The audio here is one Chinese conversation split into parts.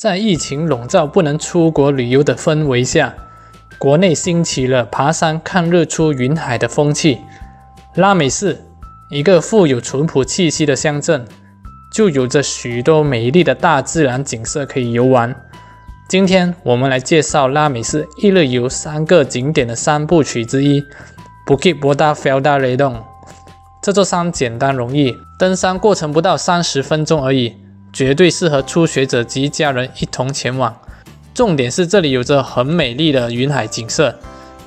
在疫情笼罩、不能出国旅游的氛围下，国内兴起了爬山看日出云海的风气。拉美市，一个富有淳朴气息的乡镇，就有着许多美丽的大自然景色可以游玩。今天我们来介绍拉美市一日游3个景点的3部曲之一 Bukit Bordar Felda Ledong。这座山简单容易，登山过程不到30分钟而已，绝对适合初学者及家人一同前往。重点是这里有着很美丽的云海景色，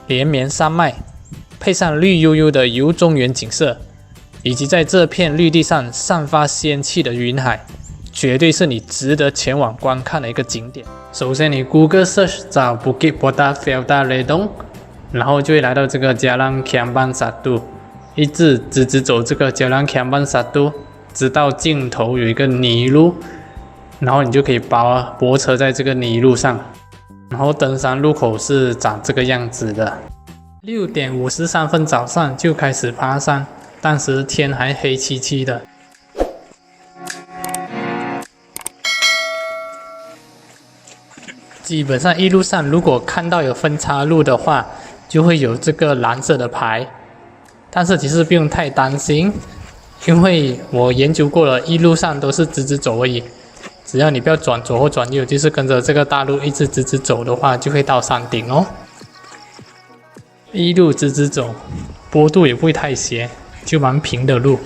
连绵山脉，配上绿油油的由中原景色，以及在这片绿地上散发仙气的云海，绝对是你值得前往观看的一个景点。首先你 Google Search 找 Bukit Bordar Felda Ledong， 然后就会来到这个 Jalan Kiamban 1，一直走这个 Jalan Kiamban 1，直到尽头有一个泥路，然后你就可以泊车在这个泥路上，然后登山路口是长这个样子的。6点53分早上就开始爬山，当时天还黑漆漆的。基本上一路上如果看到有分岔路的话，就会有这个蓝色的牌，但是其实不用太担心，因为我研究过了，一路上都是直走而已，只要你不要转左或转右，就是跟着这个大路一直直走的话，就会到山顶哦。一路直走，坡度也不会太斜，就蛮平的路。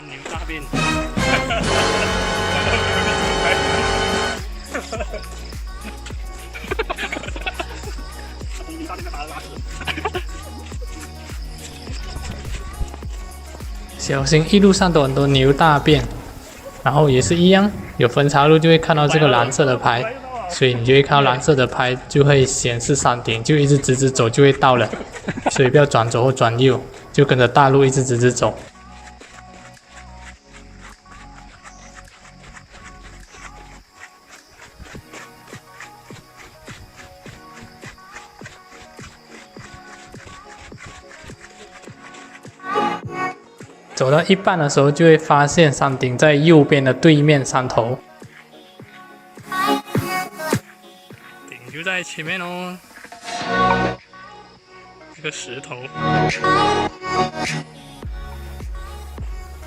牛大便。小心一路上都很多牛大便，然后也是一样，有分岔路就会看到这个蓝色的牌，所以你就会看到蓝色的牌就会显示山顶，就一直直走就会到了，所以不要转左或转右，就跟着大路一直直走。走到一半的时候，就会发现山顶在右边的对面山头。顶就在前面哦，这个石头，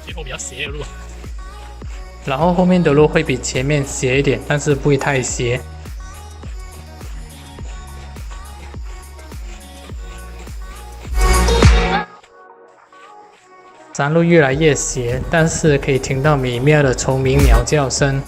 最后比较斜的路。然后后面的路会比前面斜一点，但是不会太斜。山路越来越斜，但是可以听到美妙的虫鸣鸟叫声。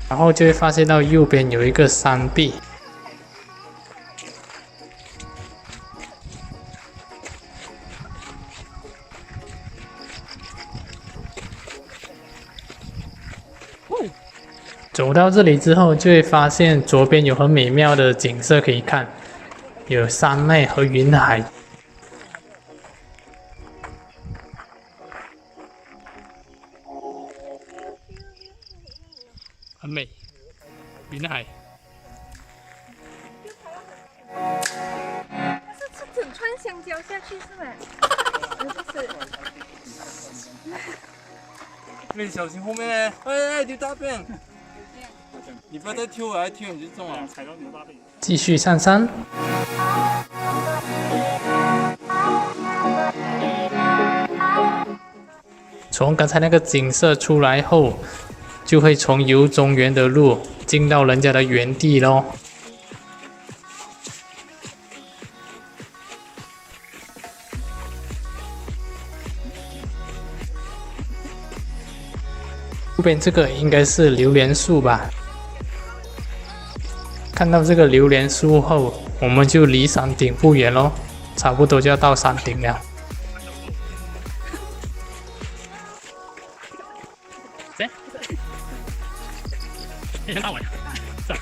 然后就会发现到右边有一个山壁。走到这里之后，就会发现左边有很美妙的景色可以看，有山脉和云海。很美，云海。是整串香蕉下去是吗？不是。你小心后面呢！哎，牛大便！你不要再踢我，来踢你就中了。踩到牛大便。继续上山。从刚才那个景色出来后，就会从游中原的路进到人家的原地咯。右边这个应该是榴莲树吧？看到这个榴莲树后，我们就离山顶不远咯，差不多就要到山顶了。这，一天到晚，这。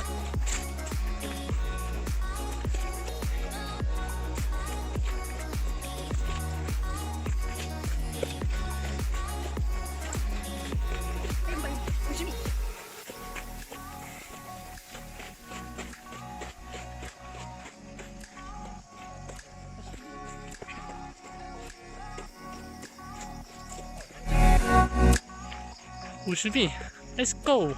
50币 ，Let's go！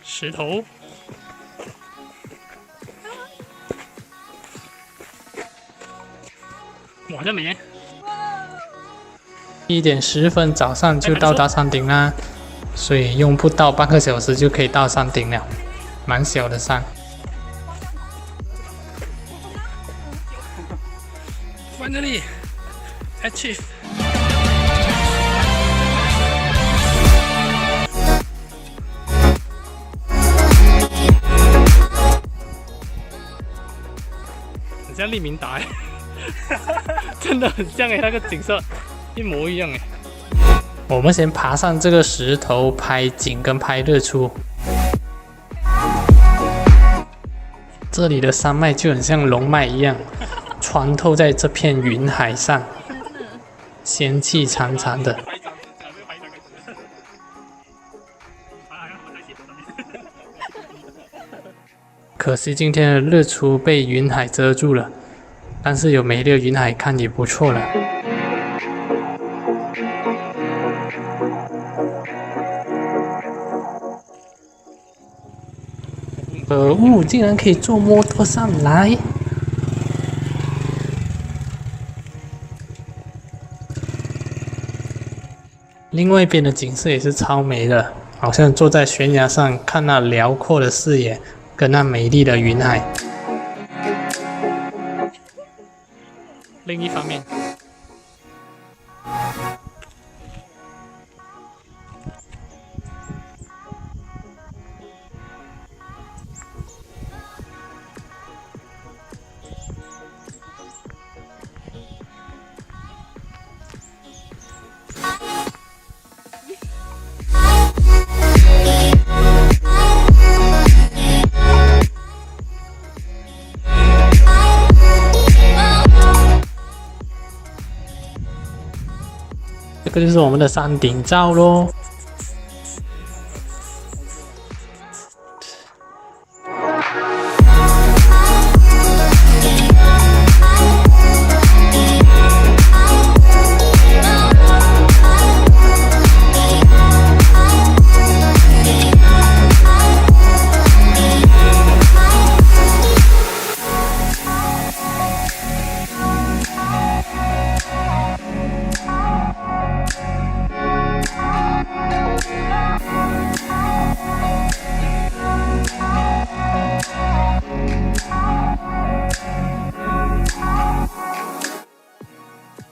石头，哇，这没。1点10分早上就到达山顶啦，所以用不到半个小时就可以到山顶了，蛮小的山。Finally achieve。很像利明达，真的很像那个景色一模一样哎。我们先爬上这个石头拍景跟拍日出。这里的山脉就很像龙脉一样，穿透在这片云海上，仙气长长的。可惜今天的日出被云海遮住了，但是有美丽的云海看也不错了。可恶，竟然可以坐摩托上来！另外一边的景色也是超美的，好像坐在悬崖上看那辽阔的视野跟那美丽的云海。另一方面，这个就是我们的山顶照咯。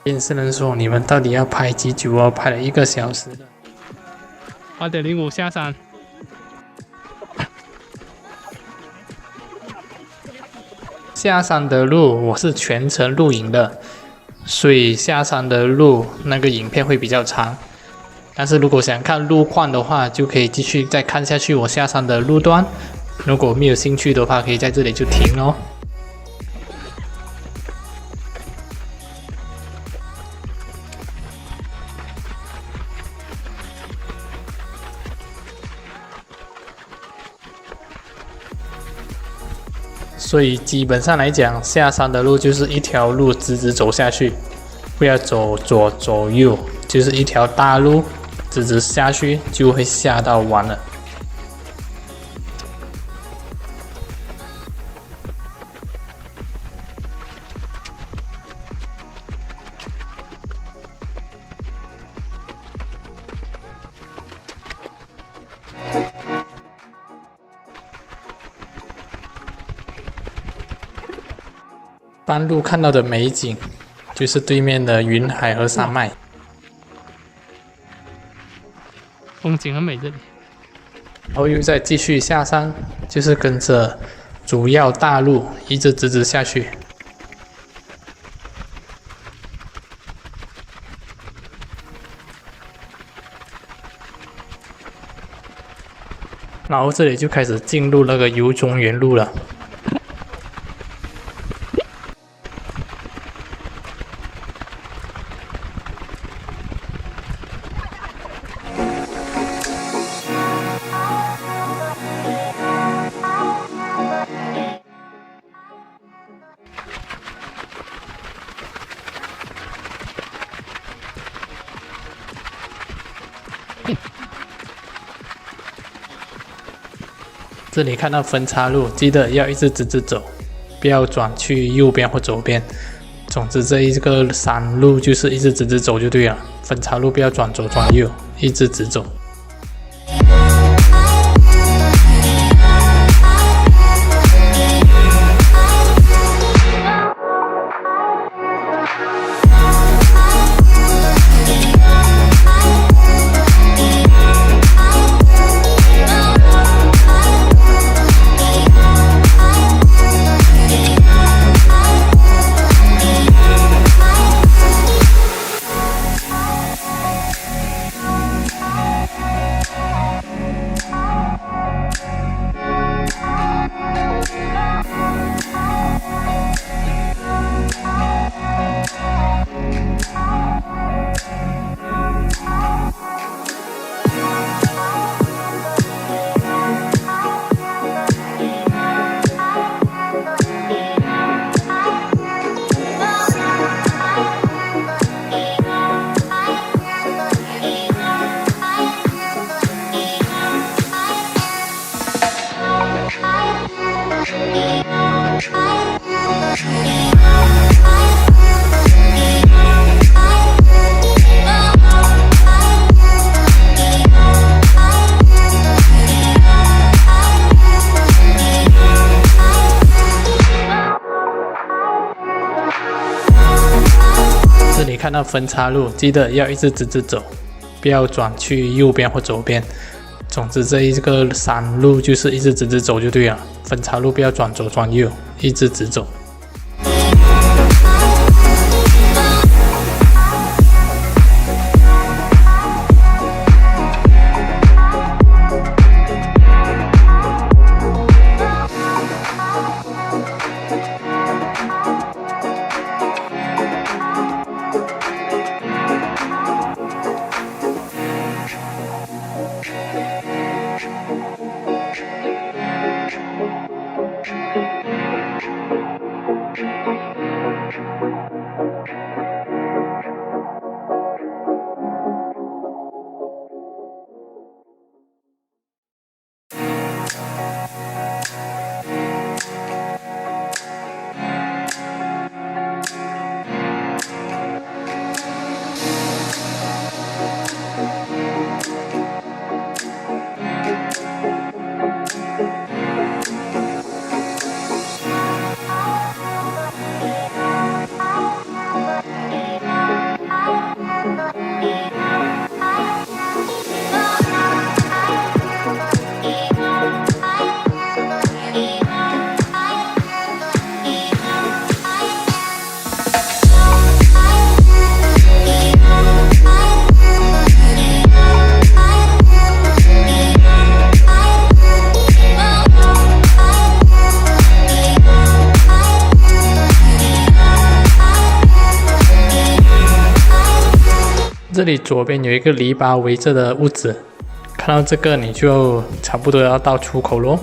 电视人说：“你们到底要拍几久哦？拍了1个小时的。8.05下山。下山的路我是全程录影的，所以下山的路那个影片会比较长。但是如果想看路况的话，就可以继续再看下去我下山的路段。如果没有兴趣的话，可以在这里就停哦。”所以基本上来讲，下山的路就是一条路直直走下去，不要走左走右，就是一条大路直直下去就会下到完了。半路看到的美景就是对面的云海和山脉，风景很美这里。然后又再继续下山，就是跟着主要大路一直直下去。然后这里就开始进入那个由中原路了。这里看到分岔路，记得要一直直走，不要转去右边或左边。总之，这一个山路就是一直直走就对了，分岔路不要转左转右，一直直走。这里看到分岔路，记得要一直直走，不要转去右边或左边。总之，这一个山路就是一直直走就对了，分岔路不要转左转右，一直直走。这里左边有一个篱笆围着的屋子，看到这个你就差不多要到出口咯。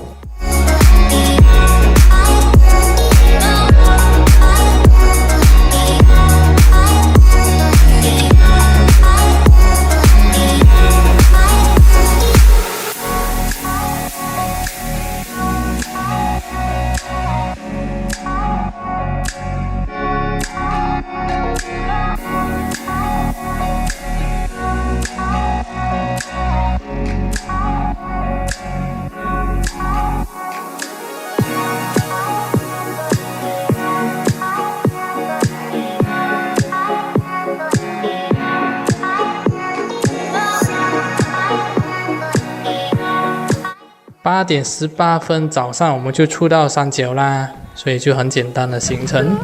8点18分早上我们就出到山脚啦，所以就很简单的行程。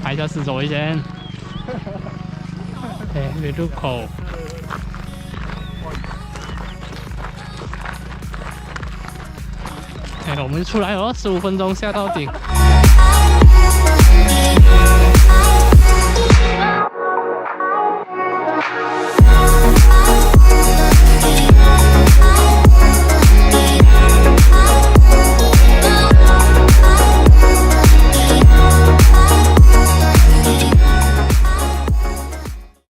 拍一下四周围先。哎，入入口。哎，我们出来哦，15分钟下到顶。